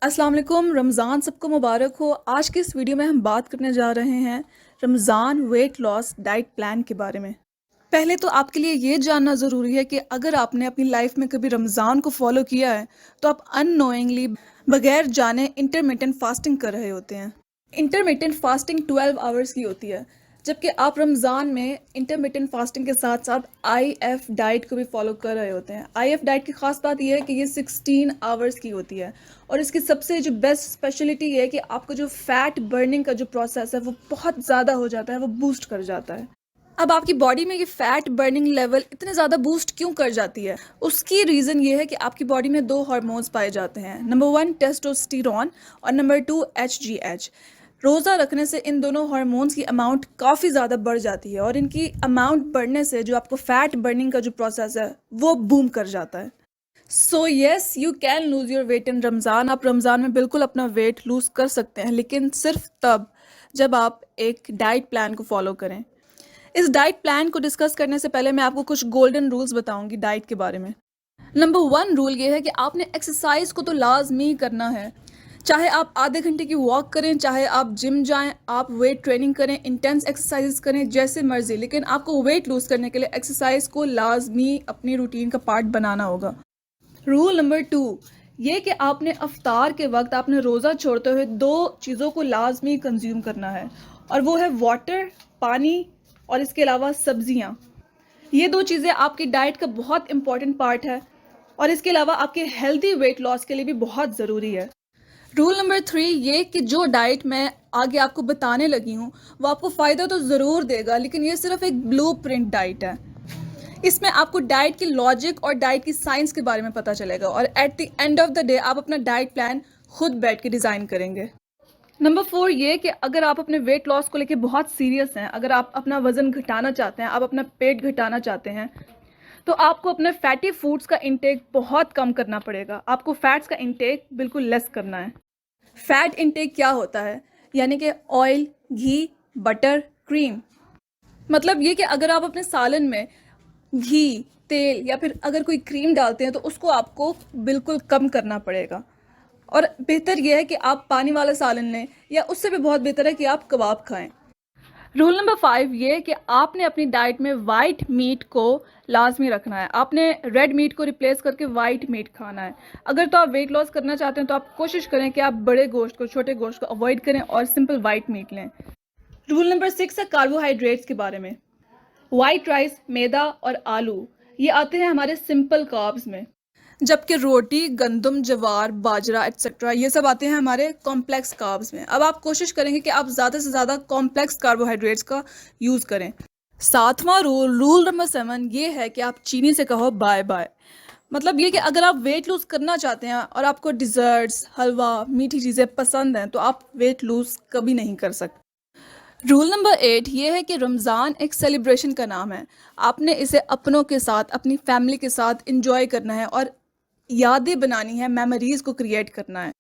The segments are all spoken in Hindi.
अस्सलाम वालेकुम। रमज़ान सबको मुबारक हो। आज की इस वीडियो में हम बात करने जा रहे हैं Ramzan weight loss diet plan के बारे में। पहले तो आपके लिए ये जानना ज़रूरी है कि अगर आपने अपनी लाइफ में कभी रमज़ान को फॉलो किया है तो आप अननोइंगली बगैर जाने इंटरमिटेंट फास्टिंग कर रहे होते हैं। इंटरमिटेंट फास्टिंग 12 आवर्स की होती है, जबकि आप रमज़ान में इंटरमिटेंट फास्टिंग के साथ साथ आईएफ डाइट को भी फॉलो कर रहे होते हैं। आईएफ डाइट की ख़ास बात यह है कि ये 16 आवर्स की होती है और इसकी सबसे जो बेस्ट स्पेशलिटी ये है कि आपका जो फैट बर्निंग का जो प्रोसेस है वो बहुत ज़्यादा हो जाता है, वो बूस्ट कर जाता है। अब आपकी बॉडी में ये फैट बर्निंग लेवल इतने ज़्यादा बूस्ट क्यों कर जाती है? उसकी रीज़न ये है कि आपकी बॉडी में दो हार्मोन्स पाए जाते हैं। नंबर 1 टेस्टोस्टेरोन और नंबर 2 एचजीएच। रोज़ा रखने से इन दोनों हार्मोन्स की अमाउंट काफ़ी ज़्यादा बढ़ जाती है और इनकी अमाउंट बढ़ने से जो आपको फैट बर्निंग का जो प्रोसेस है वो बूम कर जाता है। So yes, you can lose your weight in Ramzan. आप रमज़ान में बिल्कुल अपना वेट लूज़ कर सकते हैं, लेकिन सिर्फ तब जब आप एक डाइट प्लान को फॉलो करें। इस डाइट प्लान को डिस्कस करने से पहले मैं आपको कुछ गोल्डन रूल्स बताऊंगी डाइट के बारे में। नंबर 1 रूल ये है कि आपने एक्सरसाइज को तो लाजमी करना है। चाहे आप आधे घंटे की वॉक करें, चाहे आप जिम जाएं, आप वेट ट्रेनिंग करें, इंटेंस एक्सरसाइज करें, जैसे मर्जी, लेकिन आपको वेट लूज करने के लिए एक्सरसाइज को लाजमी अपनी रूटीन का पार्ट बनाना होगा। रूल नंबर 2 ये कि आपने अफ्तार के वक्त आपने रोज़ा छोड़ते हुए दो चीज़ों को लाजमी कंज्यूम करना है, और वो है वाटर, पानी, और इसके अलावा सब्जियां। ये दो चीज़ें आपकी डाइट का बहुत इंपॉर्टेंट पार्ट है और इसके अलावा आपके हेल्दी वेट लॉस के लिए भी बहुत ज़रूरी है। रूल नंबर 3 ये कि जो डाइट मैं आगे आपको बताने लगी हूँ वो आपको फ़ायदा तो ज़रूर देगा, लेकिन ये सिर्फ एक ब्लूप्रिंट डाइट है। इसमें आपको डाइट की लॉजिक और डाइट की साइंस के बारे में पता चलेगा और at the end of the day आप अपना डाइट प्लान खुद बैठ के डिज़ाइन करेंगे। नंबर 4 ये कि अगर आप अपने वेट लॉस को लेके बहुत सीरियस हैं, अगर आप अपना वज़न घटाना चाहते हैं, आप अपना पेट घटाना चाहते हैं, तो आपको अपने फैटी फूड्स का इंटेक बहुत कम करना पड़ेगा। आपको फैट्स का इंटेक बिल्कुल लेस करना है। फैट इंटेक क्या होता है? यानी कि ऑयल, घी, बटर, क्रीम। मतलब ये कि अगर आप अपने सालन में घी, तेल या फिर अगर कोई क्रीम डालते हैं तो उसको आपको बिल्कुल कम करना पड़ेगा। और बेहतर यह है कि आप पानी वाला सालन लें, या उससे भी बहुत बेहतर है कि आप कबाब खाएं। रूल नंबर 5 ये कि आपने अपनी डाइट में वाइट मीट को लाजमी रखना है। आपने रेड मीट को रिप्लेस करके वाइट मीट खाना है। अगर तो आप वेट लॉस करना चाहते हैं तो आप कोशिश करें कि आप बड़े गोश्त को, छोटे गोश्त को अवॉइड करें और सिंपल वाइट मीट लें। रूल नंबर 6 है कार्बोहाइड्रेट्स के बारे में। वाइट राइस, मैदा और आलू ये आते हैं हमारे सिंपल कार्ब्स में, जबकि रोटी, गंदम, जवार, बाजरा एक्सेट्रा ये सब आते हैं हमारे कॉम्प्लेक्स कार्ब्स में। अब आप कोशिश करेंगे कि आप ज़्यादा से ज़्यादा कॉम्प्लेक्स कार्बोहाइड्रेट्स का यूज़ करें। सातवां रूल, रूल नंबर 7 ये है कि आप चीनी से कहो बाय बाय। मतलब ये कि अगर आप वेट लूज़ करना चाहते हैं और आपको डिज़र्ट्स, हलवा, मीठी चीज़ें पसंद हैं तो आप वेट लूज़ कभी नहीं कर सकते। रूल नंबर 8 ये है कि रमज़ान एक सेलिब्रेशन का नाम है। आपने इसे अपनों के साथ, अपनी फैमिली के साथ इंजॉय करना है और यादें बनानी है, मेमोरीज को क्रिएट करना है।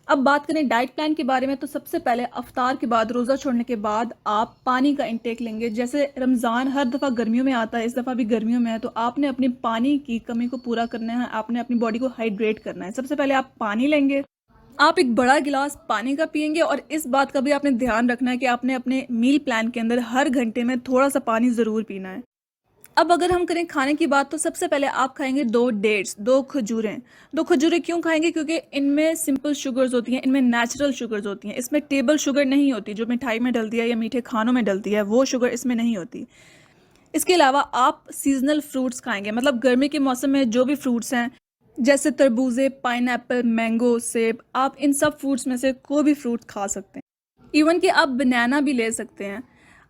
अब बात करें डाइट प्लान के बारे में, तो सबसे पहले अफ्तार के बाद, रोज़ा छोड़ने के बाद आप पानी का इंटेक लेंगे। जैसे रमज़ान हर दफ़ा गर्मियों में आता है, इस दफ़ा भी गर्मियों में है, तो आपने अपनी पानी की कमी को पूरा करना है। आपने अपनी बॉडी को हाइड्रेट करना है। सबसे पहले आप पानी लेंगे, आप एक बड़ा गिलास पानी का पियेंगे, और इस बात का भी आपने ध्यान रखना है कि आपने अपने मील प्लान के अंदर हर घंटे में थोड़ा सा पानी ज़रूर पीना है। अब अगर हम करें खाने की बात, तो सबसे पहले आप खाएंगे 2 डेट्स, 2 खजूरें। 2 खजूरें क्यों खाएंगे? क्योंकि इनमें सिंपल शुगर्स होती हैं, इनमें नेचुरल शुगर्स होती हैं, इसमें टेबल शुगर नहीं होती जो मिठाई में डलती है या मीठे खानों में डलती है, वो शुगर इसमें नहीं होती। इसके अलावा आप सीजनल फ्रूट्स खाएंगे, मतलब गर्मी के मौसम में जो भी फ्रूट्स हैं, जैसे तरबूजे, पाइनएप्पल, मैंगो, सेब, आप इन सब फ्रूट्स में से कोई भी फ्रूट खा सकते हैं। इवन कि आप बनाना भी ले सकते हैं।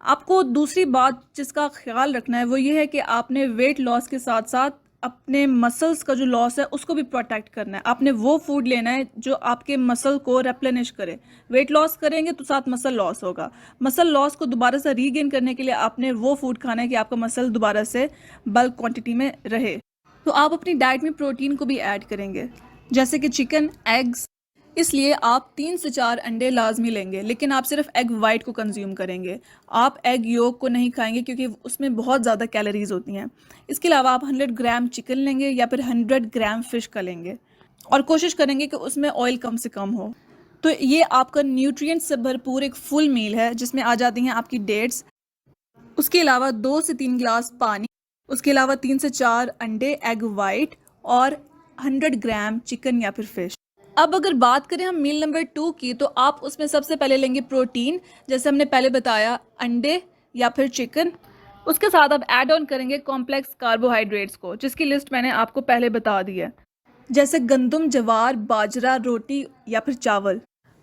आपको दूसरी बात जिसका ख्याल रखना है वो ये है कि आपने वेट लॉस के साथ साथ अपने मसल्स का जो लॉस है उसको भी प्रोटेक्ट करना है। आपने वो फूड लेना है जो आपके मसल को रेप्लेनिश करे। वेट लॉस करेंगे तो साथ मसल लॉस होगा। मसल लॉस को दोबारा से रीगेन करने के लिए आपने वो फूड खाना है कि आपका मसल दोबारा से बल्क क्वांटिटी में रहे। तो आप अपनी डाइट में प्रोटीन को भी ऐड करेंगे, जैसे कि चिकन, एग्स। इसलिए आप 3 से 4 अंडे लाजमी लेंगे, लेकिन आप सिर्फ एग वाइट को कंज्यूम करेंगे। आप एग योक को नहीं खाएंगे क्योंकि उसमें बहुत ज़्यादा कैलोरीज होती हैं। इसके अलावा आप 100 ग्राम चिकन लेंगे या फिर 100 ग्राम फ़िश का लेंगे। और कोशिश करेंगे कि उसमें ऑयल कम से कम हो। तो ये आपका न्यूट्रिएंट से भरपूर एक फुल मील है जिसमें आ जाती हैं आपकी डेट्स, उसके अलावा 2 से 3 ग्लास पानी, उसके अलावा 3 से 4 अंडे एग वाइट और 100 ग्राम चिकन या फिर फिश। अब अगर बात करें हम मील नंबर 2 की, तो आप उसमें सबसे पहले लेंगे प्रोटीन, जैसे हमने पहले बताया अंडे या फिर चिकन। उसके साथ आप ऐड ऑन करेंगे कॉम्प्लेक्स कार्बोहाइड्रेट्स को, जिसकी लिस्ट मैंने आपको पहले बता दी है, जैसे गंदम, ज्वार, बाजरा, रोटी या फिर चावल।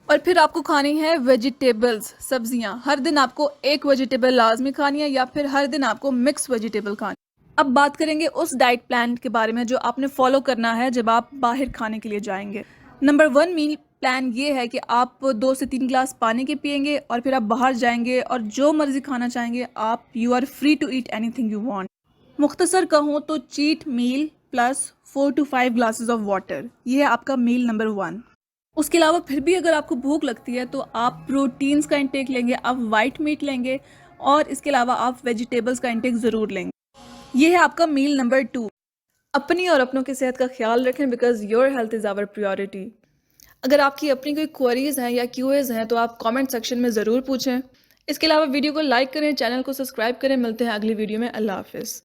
और फिर आपको खानी है वेजिटेबल्स, सब्जियां। हर दिन आपको एक वेजिटेबल लाजमी खानी है या फिर हर दिन आपको मिक्स वेजिटेबल खानी। अब बात करेंगे उस डाइट प्लान के बारे में जो आपने फॉलो करना है जब आप बाहर खाने के लिए जाएंगे। नंबर 1 मील प्लान ये है कि आप 2 से 3 ग्लास पानी के पियेंगे और फिर आप बाहर जाएंगे और जो मर्जी खाना चाहेंगे आप, you are free to eat anything you want. मुख्तसर कहूँ तो cheat meal plus 4 to 5 glasses of water, ये है आपका मील नंबर 1। उसके अलावा फिर भी अगर आपको भूख लगती है तो आप प्रोटीन्स का इंटेक लेंगे, आप वाइट मीट लेंगे और इसके अलावा आप वेजिटेबल्स का इंटेक ज़रूर लेंगे। ये है आपका मील नंबर 2। अपनी और अपनों की सेहत का ख्याल रखें, because your health is our priority. अगर आपकी अपनी कोई क्वेरीज हैं या क्यूएज हैं तो आप कमेंट सेक्शन में ज़रूर पूछें। इसके अलावा वीडियो को लाइक करें, चैनल को सब्सक्राइब करें। मिलते हैं अगली वीडियो में। अल्लाह हाफिज़।